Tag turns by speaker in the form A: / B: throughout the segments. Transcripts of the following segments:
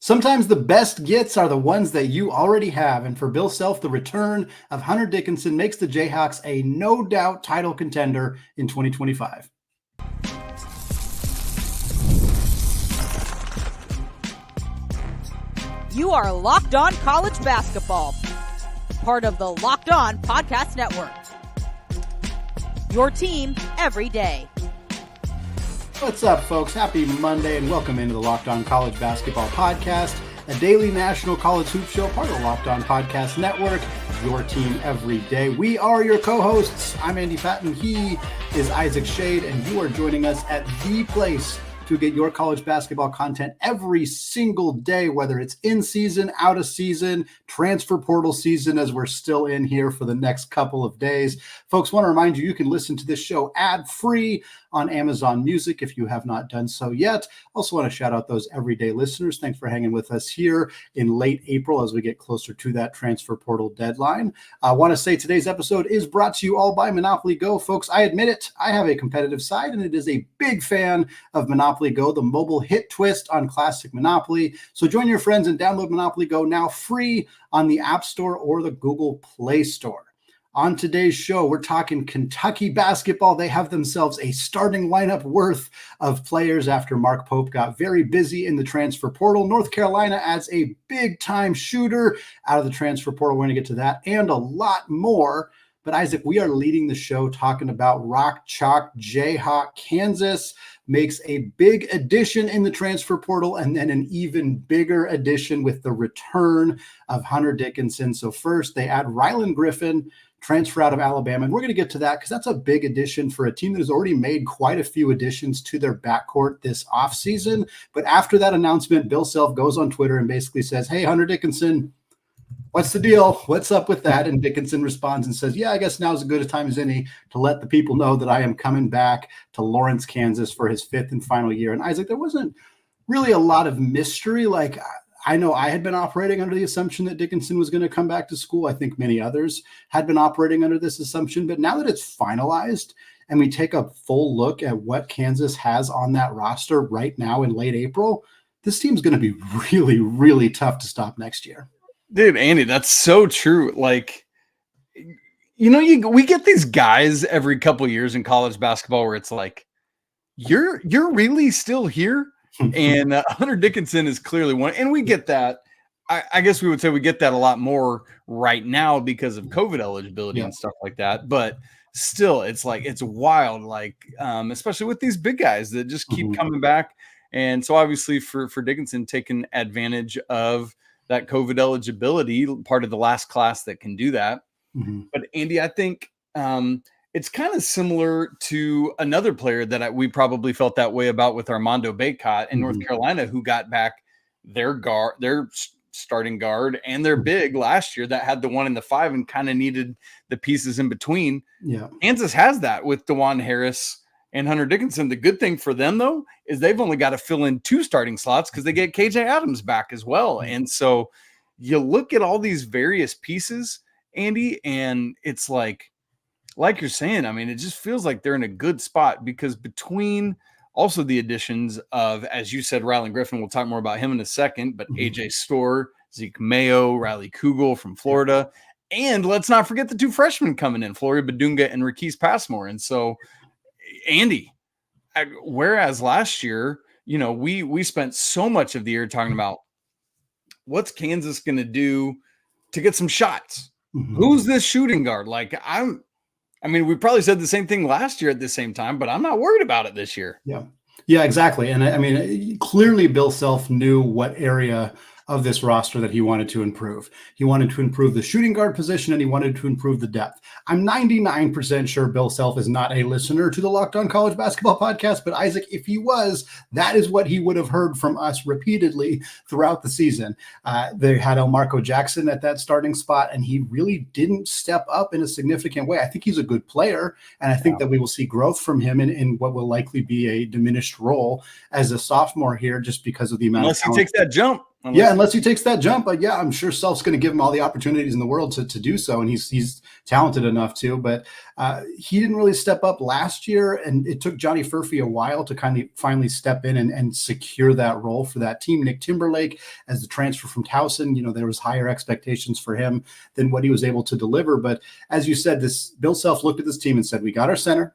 A: Sometimes the best gets are the ones that you already have. And for Bill Self, the return of Hunter Dickinson makes the Jayhawks a no-doubt title contender in 2025.
B: You are Locked On College Basketball, part of the Locked On Podcast Network. Your team every day.
A: What's up, folks? Happy Monday and welcome into the Locked On College Basketball Podcast, a daily national college hoop show, part of the Locked On Podcast Network, your team every day. We are your co-hosts. I'm Andy Patton. He is Isaac Shade, and you are joining us at the place to get your college basketball content every single day, whether it's in season, out of season, transfer portal season, as we're still in here for the next couple of days. Folks, want to remind you, you can listen to this show ad-free on Amazon Music if you have not done so yet. Also want to shout out those everyday listeners. Thanks for hanging with us here in late April as we get closer to that transfer portal deadline. I want to say today's episode is brought to you all by Monopoly Go. Folks, I admit it, I have a competitive side, and it is a big fan of Monopoly Go, the mobile hit twist on classic Monopoly. So join your friends and download Monopoly Go now free on the App Store or the Google Play Store. On today's show, we're talking Kentucky basketball. They have themselves a starting lineup worth of players after Mark Pope got very busy in the transfer portal. North Carolina adds a big-time shooter out of the transfer portal. We're going to get to that and a lot more. But Isaac, we are leading the show talking about Rock Chalk Jayhawk. Kansas makes a big addition in the transfer portal and then an even bigger addition with the return of Hunter Dickinson. So first, they add Rylen Griffen, transfer out of Alabama. And we're going to get to that because that's a big addition for a team that has already made quite a few additions to their backcourt this offseason. But after that announcement, Bill Self goes on Twitter and basically says, hey, Hunter Dickinson, what's the deal? What's up with that? And Dickinson responds and says, yeah, I guess now's as good a time as any to let the people know that I am coming back to Lawrence, Kansas for his fifth and final year. And Isaac, there wasn't really a lot of mystery. Like, I know I had been operating under the assumption that Dickinson was going to come back to school. I think many others had been operating under this assumption. But now that it's finalized and we take a full look at what Kansas has on that roster right now in late April, this team's going to be really, really tough to stop next year.
C: Dude, Andy, that's so true. Like, we get these guys every couple of years in college basketball where it's like, you're really still here? And Hunter Dickinson is clearly one. And we get that. I guess we would say we get that a lot more right now because of COVID eligibility and stuff like that. But still, it's like, it's wild, like, especially with these big guys that just keep coming back. And so obviously for Dickinson, taking advantage of that COVID eligibility, part of the last class that can do that. But Andy, I think it's kind of similar to another player that we probably felt that way about with Armando Bacot in North Carolina, who got back their starting guard and their big last year that had the 1 and the 5 and kind of needed the pieces in between. Yeah, Kansas has that with DeJuan Harris and Hunter Dickinson. The good thing for them, though, is they've only got to fill in 2 starting slots because they get KJ Adams back as well. And so you look at all these various pieces, Andy, and it's like you're saying, I mean, it just feels like they're in a good spot because between also the additions of, as you said, Rylen Griffen, we'll talk more about him in a second, but AJ Storr, Zeke Mayo, Riley Kugel from Florida, and let's not forget the 2 freshmen coming in, Flory Badunga and Rakis Passmore. And so, Andy, whereas last year, we spent so much of the year talking about what's Kansas going to do to get some shots. Who's this shooting guard? Like, I mean, we probably said the same thing last year at the same time, but I'm not worried about it this year.
A: Yeah, exactly. And I mean, clearly Bill Self knew what area of this roster that he wanted to improve. He wanted to improve the shooting guard position and he wanted to improve the depth. I'm 99% sure Bill Self is not a listener to the Locked On College Basketball Podcast, but Isaac, if he was, that is what he would have heard from us repeatedly throughout the season. They had Elmarco Jackson at that starting spot, and he really didn't step up in a significant way. I think he's a good player, and I think that we will see growth from him in what will likely be a diminished role as a sophomore here just because of the amount
C: unless
A: of talent.
C: He takes that jump.
A: Unless he takes that jump. But yeah, I'm sure Self's going to give him all the opportunities in the world to do so, and he's talented enough to. But he didn't really step up last year, and it took Johnny Furphy a while to kind of finally step in and secure that role for that team. Nick Timberlake, as the transfer from Towson, there was higher expectations for him than what he was able to deliver. But as you said, Bill Self looked at this team and said, we got our center,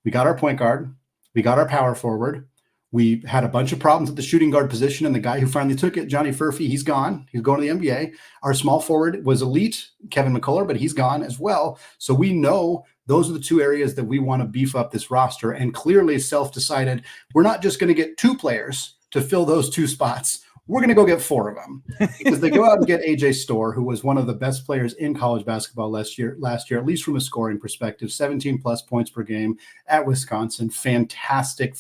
A: we got our point guard, we got our power forward. We had a bunch of problems at the shooting guard position, and the guy who finally took it, Johnny Furphy, he's gone. He's going to the NBA. Our small forward was elite, Kevin McCullough, but he's gone as well. So we know those are the two areas that we want to beef up this roster. And clearly Self decided we're not just going to get 2 players to fill those 2 spots. We're going to go get 4 of them, because they go out and get AJ Storr, who was one of the best players in college basketball last year, at least from a scoring perspective, 17 plus points per game at Wisconsin. Fantastic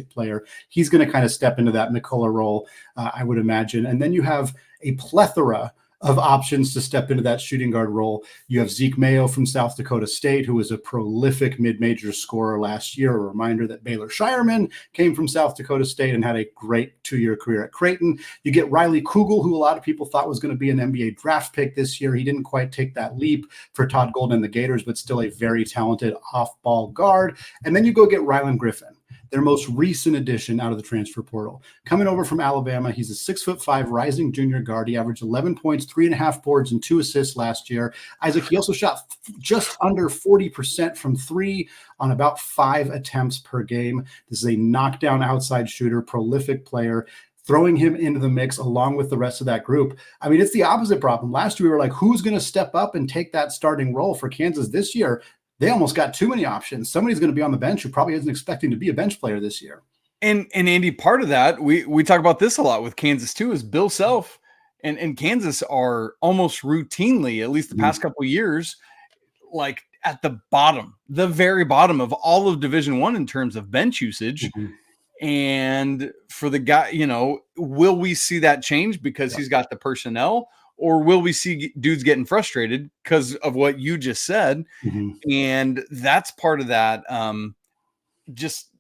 A: player. He's going to kind of step into that McCullough role, I would imagine. And then you have a plethora of options to step into that shooting guard role. You have Zeke Mayo from South Dakota State, who was a prolific mid-major scorer last year. A reminder that Baylor Shireman came from South Dakota State and had a great 2-year career at Creighton. You get Riley Kugel, who a lot of people thought was going to be an NBA draft pick this year. He didn't quite take that leap for Todd Golden and the Gators, but still a very talented off-ball guard. And then you go get Rylen Griffen, their most recent addition out of the transfer portal. Coming over from Alabama, he's a 6'5" rising junior guard. He averaged 11 points, 3.5 boards, and 2 assists last year. Isaac, he also shot just under 40% from 3 on about 5 attempts per game. This is a knockdown outside shooter, prolific player. Throwing him into the mix along with the rest of that group. I mean, it's the opposite problem. Last year, we were like, who's going to step up and take that starting role for Kansas? This year, they almost got too many options. Somebody's going to be on the bench who probably isn't expecting to be a bench player this year.
C: And Andy, part of that, we talk about this a lot with Kansas too, is Bill Self and Kansas are almost routinely, at least the past couple of years, like at the bottom, the very bottom of all of Division I in terms of bench usage. And for the guy, will we see that change because he's got the personnel? Or will we see dudes getting frustrated because of what you just said? And that's part of that, just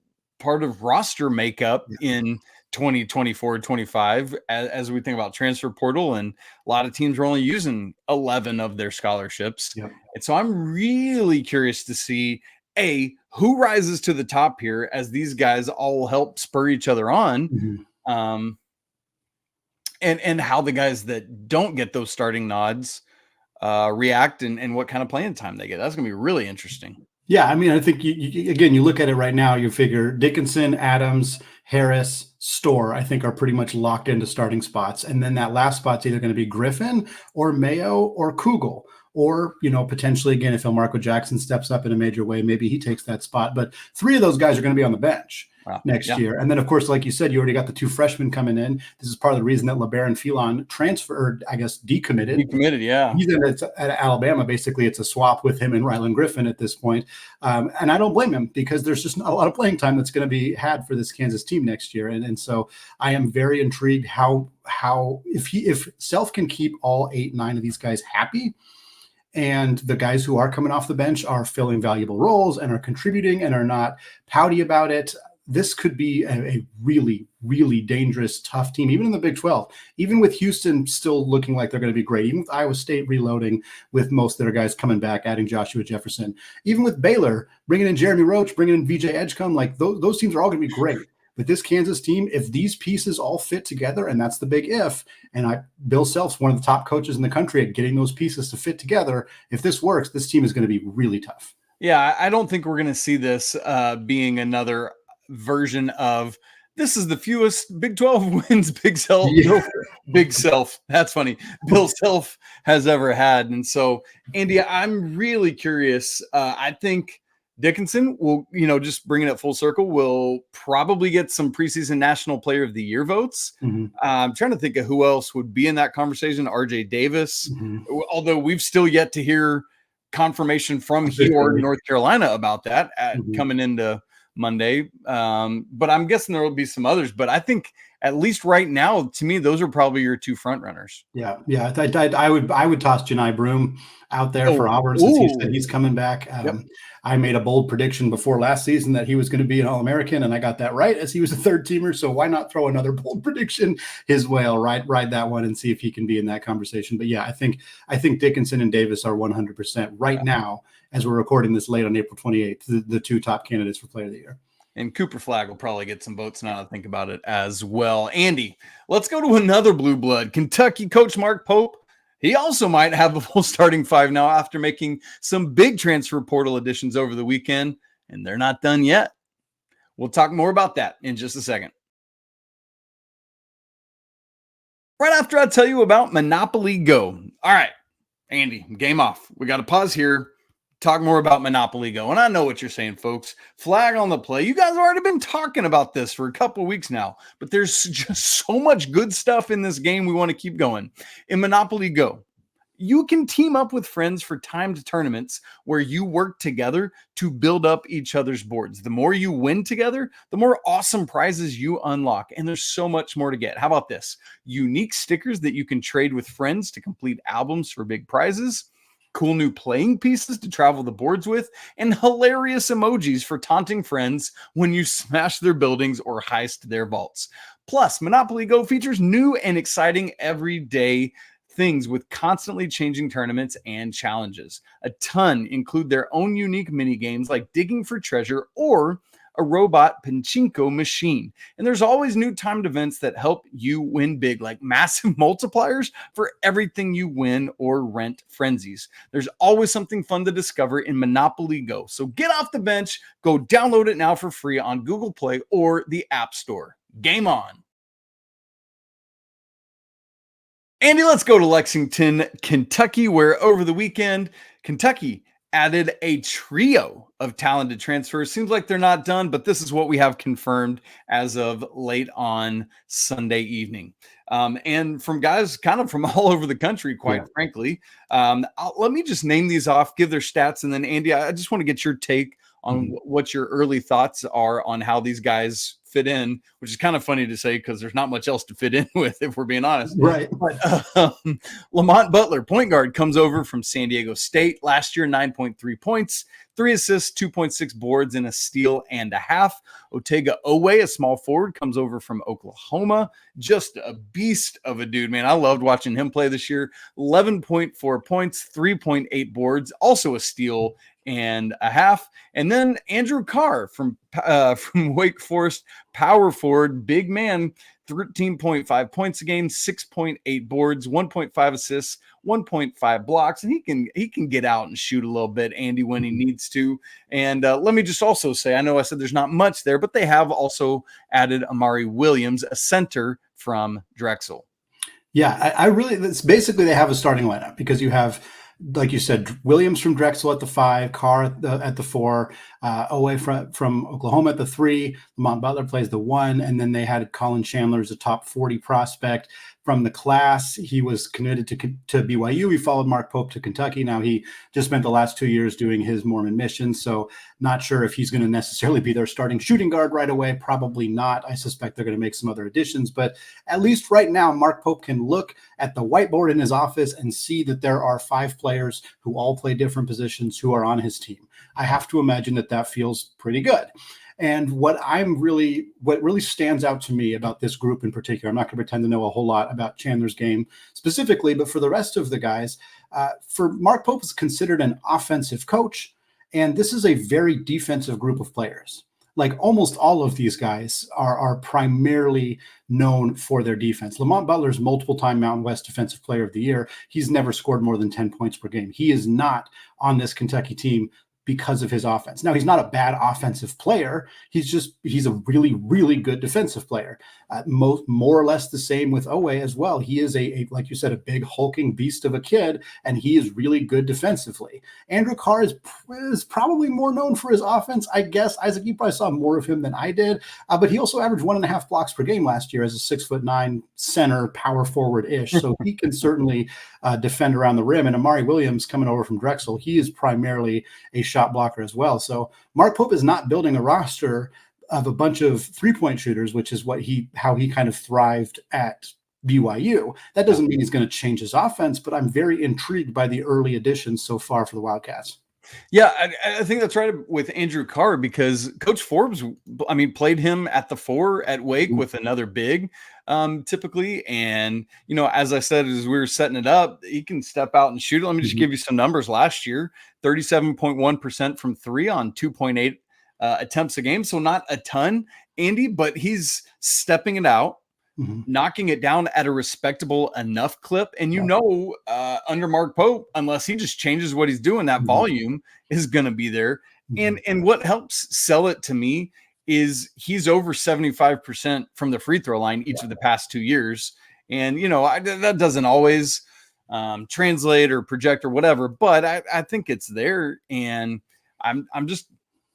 C: part of roster makeup in 2024-25 as we think about transfer portal. And a lot of teams are only using 11 of their scholarships. And so I'm really curious to see, who rises to the top here as these guys all help spur each other on. And how the guys that don't get those starting nods react and what kind of playing time they get. That's going to be really interesting.
A: Yeah, I mean, I think, you look at it right now, you figure Dickinson, Adams, Harris, Storr, I think are pretty much locked into starting spots. And then that last spot's either going to be Griffen or Mayo or Kugel. Or, potentially, again, if Elmarco Jackson steps up in a major way, maybe he takes that spot. But 3 of those guys are going to be on the bench next year. And then, of course, like you said, you already got the 2 freshmen coming in. This is part of the reason that LeBaron Phelan transferred, I guess, decommitted. He's at Alabama. Basically, it's a swap with him and Rylen Griffen at this point. And I don't blame him because there's just not a lot of playing time that's going to be had for this Kansas team next year. And so I am very intrigued how if Self can keep all 8-9 of these guys happy, and the guys who are coming off the bench are filling valuable roles and are contributing and are not pouty about it, this could be a really, really dangerous, tough team, even in the Big 12, even with Houston still looking like they're going to be great, even with Iowa State reloading with most of their guys coming back, adding Joshua Jefferson, even with Baylor, bringing in Jeremy Roach, bringing in VJ Edgecombe, like those teams are all going to be great. But this Kansas team, if these pieces all fit together, and that's the big if, and Bill Self's one of the top coaches in the country at getting those pieces to fit together, if this works, this team is going to be really tough.
C: Yeah, I don't think we're going to see this being another version of this is the fewest Big 12 wins Big Self. That's funny. Bill Self has ever had. And so, Andy, I'm really curious. I think Dickinson will, just bringing it full circle, will probably get some preseason National Player of the Year votes. I'm trying to think of who else would be in that conversation. RJ Davis, although we've still yet to hear confirmation from North Carolina about that coming into Monday. But I'm guessing there will be some others. But I think at least right now, to me, those are probably your 2 front runners.
A: Yeah. I would toss Janai Broom out there for Auburn since he said he's coming back. I made a bold prediction before last season that he was going to be an All-American, and I got that right as he was a third teamer. So why not throw another bold prediction his way? I'll ride that one and see if he can be in that conversation. But yeah, I think Dickinson and Davis are 100% right now, as we're recording this late on April 28th, the two top candidates for Player of the Year.
C: And Cooper Flagg will probably get some votes now to think about it as well. Andy, let's go to another blue blood. Kentucky coach Mark Pope. He also might have a full starting five now after making some big transfer portal additions over the weekend, and they're not done yet. We'll talk more about that in just a second. Right after I tell you about Monopoly Go. All right, Andy, game off. We got to pause here. Talk more about Monopoly Go. And I know what you're saying, folks. Flag on the play. You guys have already been talking about this for a couple of weeks now, but there's just so much good stuff in this game we want to keep going. In Monopoly Go, you can team up with friends for timed tournaments where you work together to build up each other's boards. The more you win together, the more awesome prizes you unlock. And there's so much more to get. How about this? Unique stickers that you can trade with friends to complete albums for big prizes. Cool new playing pieces to travel the boards with, and hilarious emojis for taunting friends when you smash their buildings or heist their vaults. Plus, Monopoly Go features new and exciting everyday things with constantly changing tournaments and challenges. A ton include their own unique mini games like digging for treasure or a robot pachinko machine. And there's always new timed events that help you win big, like massive multipliers for everything you win or rent frenzies. There's always something fun to discover in Monopoly Go. So get off the bench, go download it now for free on Google Play or the App Store. Game on. Andy, let's go to Lexington, Kentucky, where over the weekend, Kentucky added a trio of talented transfers. Seems like they're not done, but this is what we have confirmed as of late on Sunday evening. And from guys kind of from all over the country, quite frankly. Let me just name these off, give their stats, and then Andy, I just want to get your take on what your early thoughts are on how these guys fit in, which is kind of funny to say because there's not much else to fit in with, if we're being honest.
A: Right.
C: But Lamont Butler, point guard, comes over from San Diego State. Last year, 9.3 points, 3 assists, 2.6 boards, and a steal and a half. Otega Oweh, a small forward, comes over from Oklahoma. Just a beast of a dude, man. I loved watching him play this year. 11.4 points, 3.8 boards, also a steal and a half. And then Andrew Carr from Wake Forest, power forward, big man, 13.5 points a game, 6.8 boards, 1.5 assists, 1.5 blocks, and he can get out and shoot a little bit, Andy, when he needs to. And let me just also say, I know I said there's not much there, but they have also added Amari Williams, a center from Drexel.
A: Yeah, I really, it's basically they have a starting lineup because you have, like you said, Williams from Drexel at the 5, Carr at the 4, Oweh from Oklahoma at the 3, Lamont Butler plays the 1, and then they had Colin Chandler as a top 40 prospect from the class. He was committed to BYU. He followed Mark Pope to Kentucky. Now he just spent the last 2 years doing his Mormon mission, so not sure if he's going to necessarily be their starting shooting guard right away. Probably not. I suspect they're going to make some other additions, but at least right now, Mark Pope can look at the whiteboard in his office and see that there are 5 players who all play different positions who are on his team. I have to imagine that feels pretty good. And what really stands out to me about this group in particular, I'm not going to pretend to know a whole lot about Chandler's game specifically, but for the rest of the guys, for Mark Pope is considered an offensive coach, and this is a very defensive group of players. Like almost all of these guys are primarily known for their defense. Lamont Butler's multiple-time Mountain West Defensive Player of the Year. He's never scored more than 10 points per game. He is not on this Kentucky team because of his offense. Now, he's not a bad offensive player. He's a really, really good defensive player. More or less the same with Oweh as well. He is like you said, a big hulking beast of a kid, and he is really good defensively. Andrew Carr is probably more known for his offense, I guess. Isaac, you probably saw more of him than I did, but he also averaged 1.5 blocks per game last year as a 6'9" center, power forward-ish. So he can certainly defend around the rim. And Amari Williams coming over from Drexel, he is primarily a shot blocker as well. So Mark Pope is not building a roster of a bunch of three-point shooters, which is how he kind of thrived at BYU. That doesn't mean he's going to change his offense, but I'm very intrigued by the early additions so far for the Wildcats.
C: Yeah, I think that's right with Andrew Carr, because Coach Forbes, I mean, played him at the 4 at Wake with another big, typically. And, as I said, as we were setting it up, he can step out and shoot it. Let me just give you some numbers. Last year, 37.1% from 3 on 2.8 attempts a game. So not a ton, Andy, but he's stepping it out, knocking it down at a respectable enough clip. And under Mark Pope, unless he just changes what he's doing, that volume is going to be there. And what helps sell it to me is he's over 75% from the free throw line each of the past 2 years. And, that doesn't always translate or project or whatever, but I think it's there. And I'm just,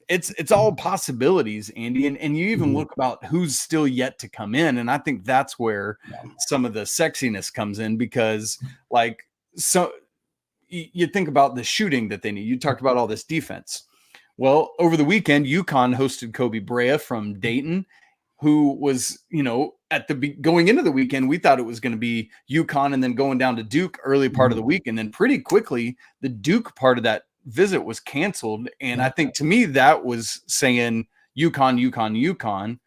C: it's all possibilities, Andy. And you even look about who's still yet to come in. And I think that's where some of the sexiness comes in, because you think about the shooting that they need. You talked about all this defense. Well, over the weekend, UConn hosted Koby Brea from Dayton, who was, going into the weekend, we thought it was going to be UConn and then going down to Duke early part of the week. And then pretty quickly, the Duke part of that visit was canceled. And I think, to me, that was saying UConn.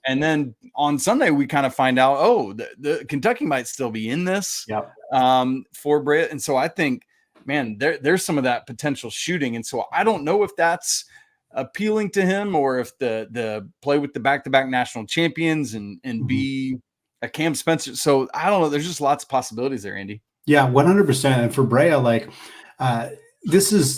C: And then on Sunday, we kind of find out, the Kentucky might still be in this for Brea. And so I think, man, there's some of that potential shooting. And so I don't know if that's appealing to him, or if the play with the back-to-back national champions and be a Cam Spencer. So I don't know. There's just lots of possibilities there, Andy.
A: Yeah, 100%. And for Brea, this is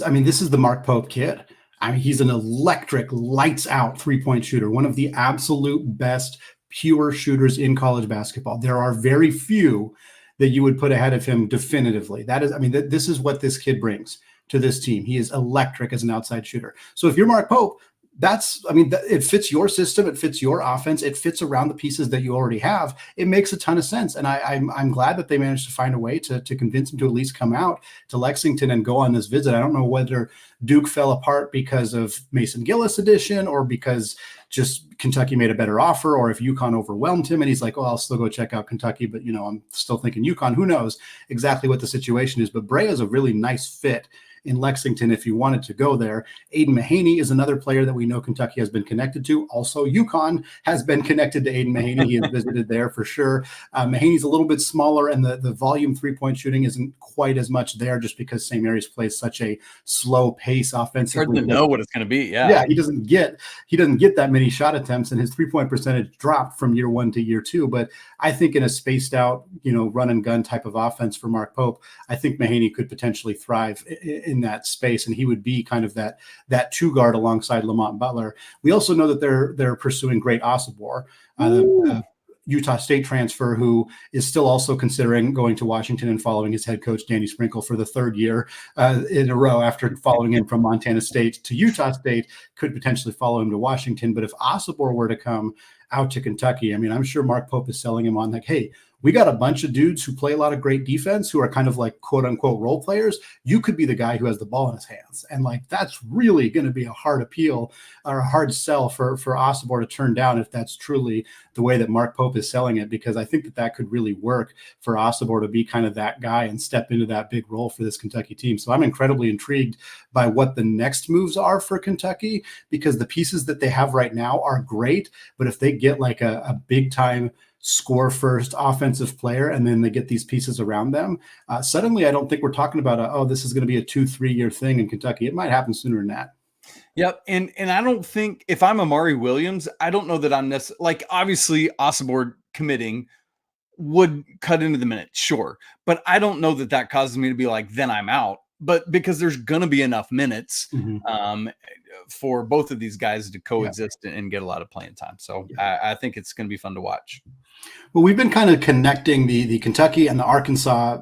A: the Mark Pope kid. I mean, he's an electric, lights out 3-point shooter, one of the absolute best pure shooters in college basketball. There are very few that you would put ahead of him definitively. This is what this kid brings to this team. He is electric as an outside shooter. So if you're Mark Pope, it fits your system. It fits your offense. It fits around the pieces that you already have. It makes a ton of sense. And I'm glad that they managed to find a way to convince him to at least come out to Lexington and go on this visit. I don't know whether Duke fell apart because of Mason Gillis edition, or because just Kentucky made a better offer, or if UConn overwhelmed him and he's like, I'll still go check out Kentucky, but I'm still thinking UConn. Who knows exactly what the situation is, but Brea is a really nice fit in Lexington if you wanted to go there. Aidan Mahaney is another player that we know Kentucky has been connected to. Also, UConn has been connected to Aidan Mahaney. He has visited there for sure. Mahaney's a little bit smaller, and the volume 3-point shooting isn't quite as much there, just because St. Mary's plays such a slow pace offensively.
C: Hard to know what it's going to be.
A: Yeah, he doesn't get that many shot attempts, and his 3-point percentage dropped from year 1 to year 2. But I think in a spaced out, run and gun type of offense for Mark Pope, I think Mahaney could potentially thrive in that space, and he would be kind of that 2 guard alongside Lamont Butler. We also know that they're pursuing Great Osobor, Utah State transfer, who is still also considering going to Washington and following his head coach Danny Sprinkle for the 3rd year in a row after following him from Montana State to Utah State. Could potentially follow him to Washington. But if Osobor were to come out to Kentucky, I'm sure Mark Pope is selling him on hey, we got a bunch of dudes who play a lot of great defense, who are kind of like quote unquote role players. You could be the guy who has the ball in his hands. And that's really going to be a hard appeal, or a hard sell for Osobor to turn down, if that's truly the way that Mark Pope is selling it, because I think that could really work for Osobor to be kind of that guy and step into that big role for this Kentucky team. So I'm incredibly intrigued by what the next moves are for Kentucky, because the pieces that they have right now are great. But if they get a big time score first offensive player, and then they get these pieces around them, suddenly I don't think we're talking about this is going to be a 2-3 year thing in Kentucky. It might happen sooner than that.
C: Yep. And I don't think, if I'm Amari Williams, I don't know that I'm necessarily, obviously Osobor committing would cut into the minute, sure, but I don't know that causes me to be then I'm out. But because there's going to be enough minutes for both of these guys to coexist and get a lot of playing time. So I think it's going to be fun to watch.
A: Well, we've been kind of connecting the Kentucky and the Arkansas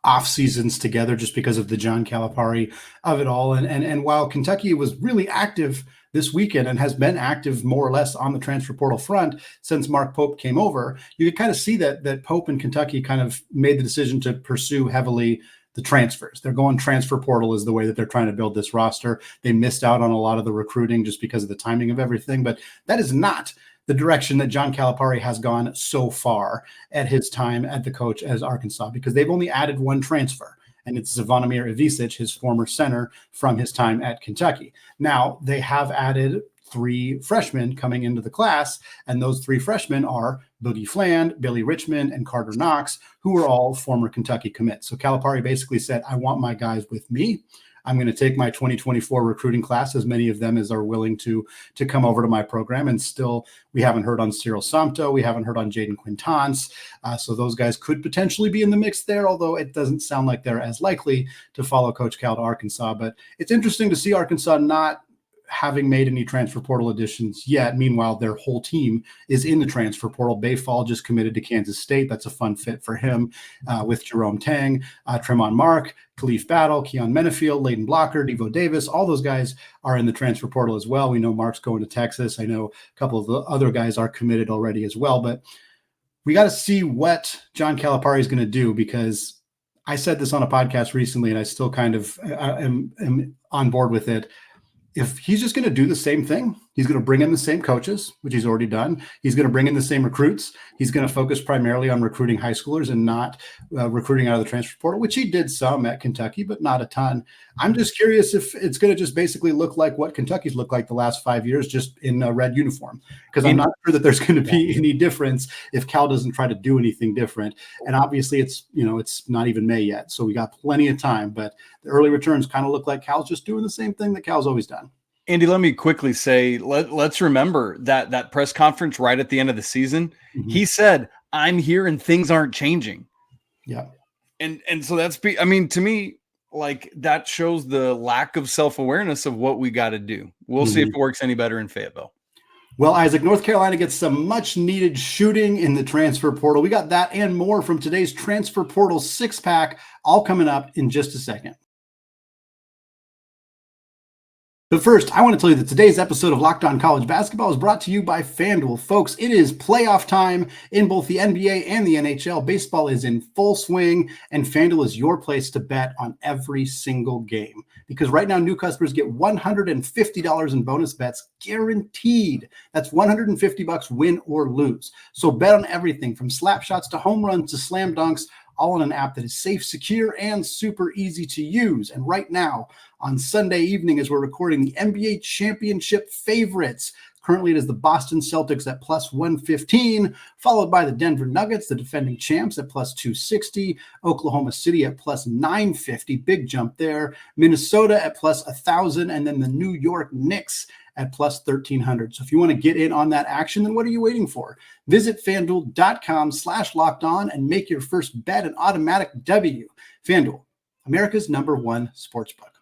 A: off seasons together just because of the John Calipari of it all. And while Kentucky was really active this weekend and has been active more or less on the transfer portal front since Mark Pope came over, you could kind of see that Pope and Kentucky kind of made the decision to pursue heavily the transfers. They're going transfer portal is the way that they're trying to build this roster. They missed out on a lot of the recruiting just because of the timing of everything, but that is not the direction that John Calipari has gone so far at his time at the coach as Arkansas, because they've only added 1 transfer. and it's Zvonimir Ivisic, his former center from his time at Kentucky. Now, they have added 3 freshmen coming into the class, and those 3 freshmen are Bodie Fland, Billy Richmond, and Carter Knox, who are all former Kentucky commits. So Calipari basically said, I want my guys with me. I'm going to take my 2024 recruiting class, as many of them as are willing to come over to my program. And still, we haven't heard on Cyril Samto. We haven't heard on Jaden Quintance. So those guys could potentially be in the mix there, although it doesn't sound like they're as likely to follow Coach Cal to Arkansas. But it's interesting to see Arkansas not having made any transfer portal additions yet. Meanwhile, their whole team is in the transfer portal. Bayfall just committed to Kansas State. That's a fun fit for him with Jerome Tang, Tremont Mark, Khalif Battle, Keon Menefield, Layden Blocker, Devo Davis. All those guys are in the transfer portal as well. We know Mark's going to Texas. I know a couple of the other guys are committed already as well. But we got to see what John Calipari is going to do, because I said this on a podcast recently, and I still kind of am on board with it. If he's just going to do the same thing, he's going to bring in the same coaches, which he's already done. He's going to bring in the same recruits. He's going to focus primarily on recruiting high schoolers and not recruiting out of the transfer portal, which he did some at Kentucky, but not a ton. I'm just curious if it's going to just basically look like what Kentucky's looked like the last 5 years, just in a red uniform, because I'm not sure that there's going to be any difference if Cal doesn't try to do anything different. And obviously it's not even May yet, so we got plenty of time, but the early returns kind of look like Cal's just doing the same thing that Cal's always done.
C: Andy, let me quickly say, let's remember that press conference right at the end of the season. Mm-hmm. He said, I'm here and things aren't changing.
A: Yeah.
C: And so to me, like, that shows the lack of self-awareness of what we got to do. We'll see if it works any better in Fayetteville.
A: Well, Isaac, North Carolina gets some much-needed shooting in the transfer portal. We got that and more from today's Transfer Portal 6-pack, all coming up in just a second. But first, I want to tell you that today's episode of Locked On College Basketball is brought to you by FanDuel. Folks, it is playoff time in both the NBA and the NHL. Baseball is in full swing, and FanDuel is your place to bet on every single game. Because right now, new customers get $150 in bonus bets guaranteed. That's $150 win or lose. So bet on everything from slap shots to home runs to slam dunks, all on an app that is safe, secure, and super easy to use. And right now, on Sunday evening, as we're recording, the NBA championship favorites. Currently, it is the Boston Celtics at plus 115, followed by the Denver Nuggets, the defending champs, at plus 260, Oklahoma City at plus 950, big jump there, Minnesota at plus 1,000, and then the New York Knicks at plus 1,300. So if you want to get in on that action, then what are you waiting for? Visit FanDuel.com/lockedon and make your first bet an automatic W. FanDuel, America's #1 sportsbook.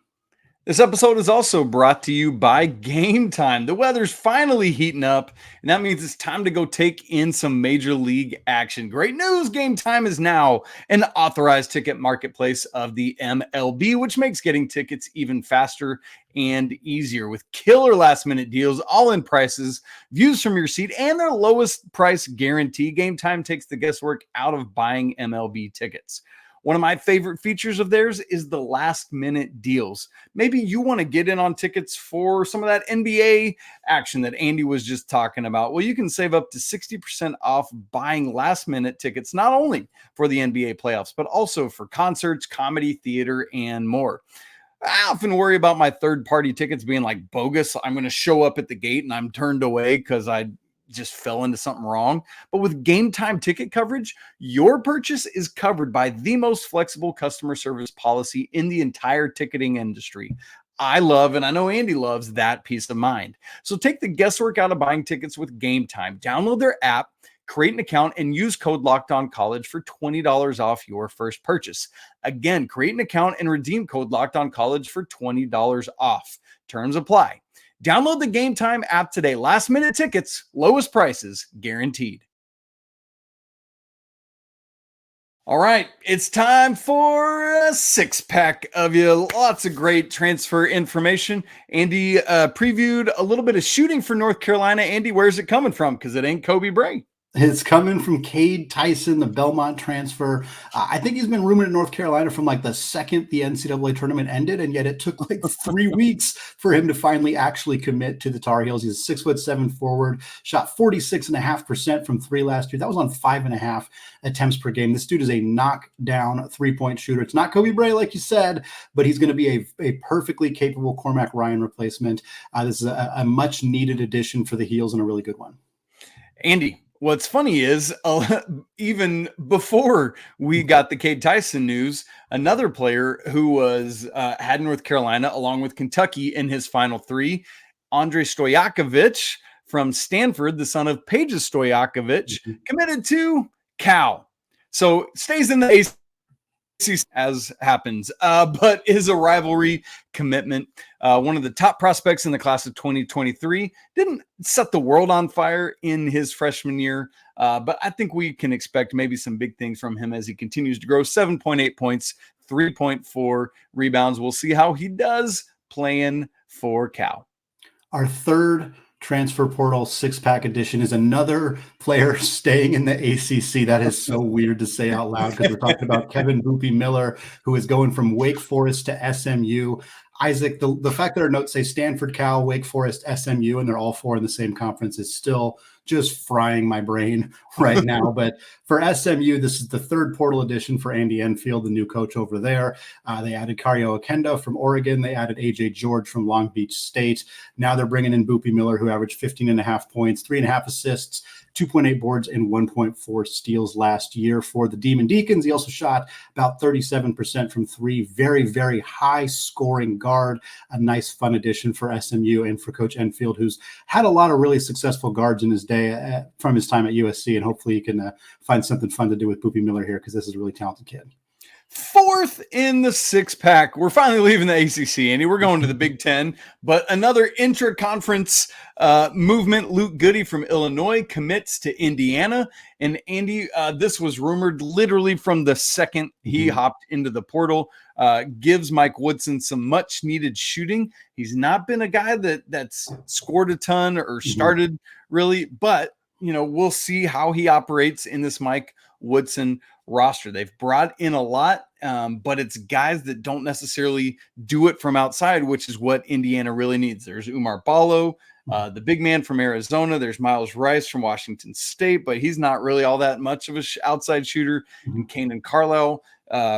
C: This episode is also brought to you by Game Time. The weather's finally heating up, and that means it's time to go take in some major league action. Great news! Game Time is now an authorized ticket marketplace of the MLB, which makes getting tickets even faster and easier. With killer last-minute deals, all-in prices, views from your seat, and their lowest price guarantee, Game Time takes the guesswork out of buying MLB tickets. One of my favorite features of theirs is the last-minute deals. Maybe you want to get in on tickets for some of that NBA action that Andy was just talking about. Well, you can save up to 60% off buying last-minute tickets, not only for the NBA playoffs, but also for concerts, comedy, theater, and more. I often worry about my third-party tickets being like bogus. I'm going to show up at the gate and I'm turned away because I just fell into something wrong. But with Game Time ticket coverage, your purchase is covered by the most flexible customer service policy in the entire ticketing industry. I love, and I know Andy loves, that peace of mind. So take the guesswork out of buying tickets with Game Time. Download their app, create an account, and use code LOCKEDONCollege for $20 off your first purchase. Again, create an account and redeem code LOCKEDONCollege for $20 off. Terms apply. Download the Game Time app today. Last minute tickets, lowest prices guaranteed. All right, it's time for a 6-pack of you. Lots of great transfer information. Andy previewed a little bit of shooting for North Carolina. Andy, where's it coming from? Because it ain't Koby Brea.
A: It's coming from Cade Tyson, the Belmont transfer. I think he's been rumored in North Carolina from like the second the NCAA tournament ended, and yet it took like 3 weeks for him to finally actually commit to the Tar Heels. He's a 6'7" forward, shot 46.5% from three last year. That was on 5.5 attempts per game. This dude is a knockdown three-point shooter. It's not Koby Brea, like you said, but he's going to be a perfectly capable Cormac Ryan replacement. This is a much-needed addition for the Heels and a really good one.
C: Andy, what's funny is even before we got the Cade Tyson news, another player who was had North Carolina along with Kentucky in his final three, Andrei Stojakovic from Stanford, the son of Paige Stojakovic, committed to Cal. So stays in the ACC as happens, but is a rivalry commitment. One of the top prospects in the class of 2023. Didn't set the world on fire in his freshman year, but I think we can expect maybe some big things from him as he continues to grow. 7.8 points, 3.4 rebounds. We'll see how he does playing for Cal.
A: Our third transfer portal six-pack edition is another player staying in the ACC. That is so weird to say out loud because we're talking about Kevin Boopy Miller, who is going from Wake Forest to SMU. Isaac, the fact that our notes say Stanford, Cal, Wake Forest, SMU, and they're all four in the same conference is still just frying my brain right now. But for SMU, this is the third portal edition for Andy Enfield, the new coach over there. They added Kario Okenda from Oregon. They added AJ George from Long Beach State. Now they're bringing in Boopy Miller, who averaged 15.5 points, 3.5 assists, 2.8 boards, and 1.4 steals last year for the Demon Deacons. He also shot about 37% from three. Very, very high scoring guard. A nice, fun addition for SMU and for Coach Enfield, who's had a lot of really successful guards in his day from his time at USC. And hopefully he can find something fun to do with Boopy Miller here because this is a really talented kid.
C: Fourth in the six-pack. We're finally leaving the ACC, Andy. We're going to the Big Ten, but another intra-conference movement. Luke Goody from Illinois commits to Indiana. And Andy, this was rumored literally from the second he hopped into the portal. Gives Mike Woodson some much-needed shooting. He's not been a guy that's scored a ton or started really, but we'll see how he operates in this Mike Woodson roster. They've brought in a lot, but it's guys that don't necessarily do it from outside, which is what Indiana really needs. There's Umar Ballo, the big man from Arizona. There's Miles Rice from Washington State, but he's not really all that much of an outside shooter. And Kanan Carlisle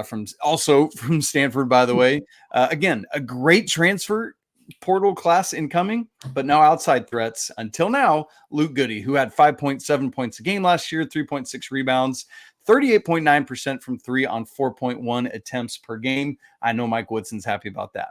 C: from Stanford, by the way. Again, a great transfer portal class incoming, but now outside threats. Until now, Luke Goody, who had 5.7 points a game last year, 3.6 rebounds, 38.9% from three on 4.1 attempts per game. I know Mike Woodson's happy about that.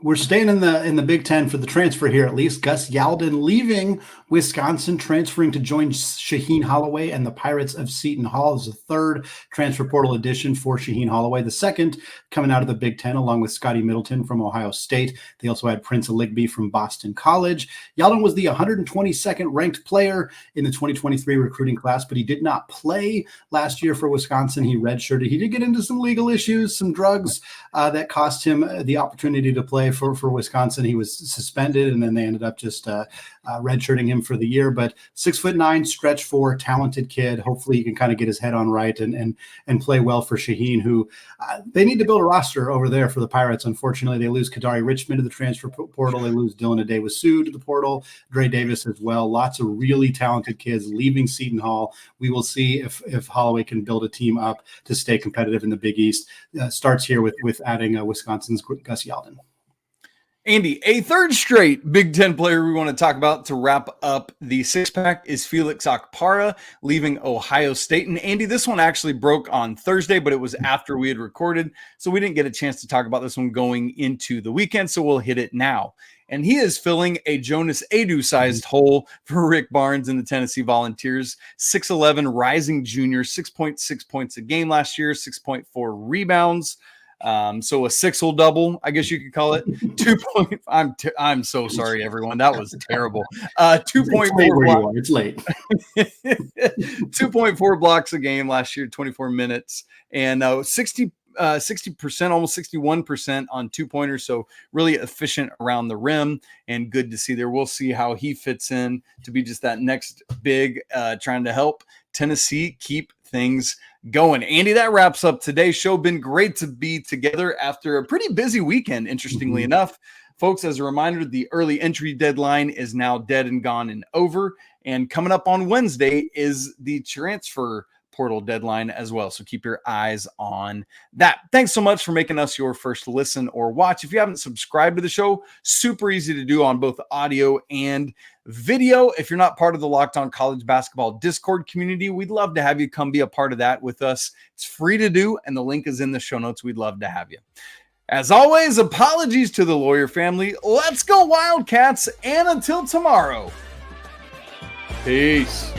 A: We're staying in the Big Ten for the transfer here, at least. Gus Yalden leaving Wisconsin, transferring to join Shaheen Holloway and the Pirates of Seton Hall. This is the third transfer portal addition for Shaheen Holloway, the second coming out of the Big Ten, along with Scotty Middleton from Ohio State. They also had Prince Aligbe from Boston College. Yalden was the 122nd ranked player in the 2023 recruiting class, but he did not play last year for Wisconsin. He redshirted. He did get into some legal issues, some drugs that cost him the opportunity to play for Wisconsin. He was suspended, and then they ended up just redshirting him for the year. But 6'9", stretch four, talented kid. Hopefully he can kind of get his head on right and play well for Shaheen, who they need to build a roster over there for the Pirates. Unfortunately, they lose Kadari Richmond to the transfer portal. They lose Dylan Adewasu to the portal, Dre Davis as well. Lots of really talented kids leaving Seton Hall. We will see if Holloway can build a team up to stay competitive in the Big East. Starts here with adding Wisconsin's Gus Yalden.
C: Andy, a third straight Big Ten player we want to talk about to wrap up the six-pack is Felix Okpara leaving Ohio State. And Andy, this one actually broke on Thursday, but it was after we had recorded, so we didn't get a chance to talk about this one going into the weekend, so we'll hit it now. And he is filling a Jonas Adu-sized hole for Rick Barnes and the Tennessee Volunteers. 6'11", rising junior, 6.6 points a game last year, 6.4 rebounds. So a six-hole double, I guess you could call it. I'm so sorry, everyone. That was terrible. 2.4 blocks.
A: It's late.
C: 2.4 blocks a game last year, 24 minutes, and 60%, almost 61% on 2-pointers. So really efficient around the rim and good to see there. We'll see how he fits in to be just that next big, trying to help Tennessee keep things going. Andy, that wraps up today's show. Been great to be together after a pretty busy weekend, interestingly enough. Folks, as a reminder, the early entry deadline is now dead and gone and over. And coming up on Wednesday is the transfer portal deadline as well. So keep your eyes on that. Thanks so much for making us your first listen or watch. If you haven't subscribed to the show, super easy to do on both audio and video. If you're not part of the Locked On College Basketball Discord community, we'd love to have you come be a part of that with us. It's free to do, and the link is in the show notes. We'd love to have you. As always, apologies to the Lawyer family. Let's go Wildcats, and until tomorrow, peace.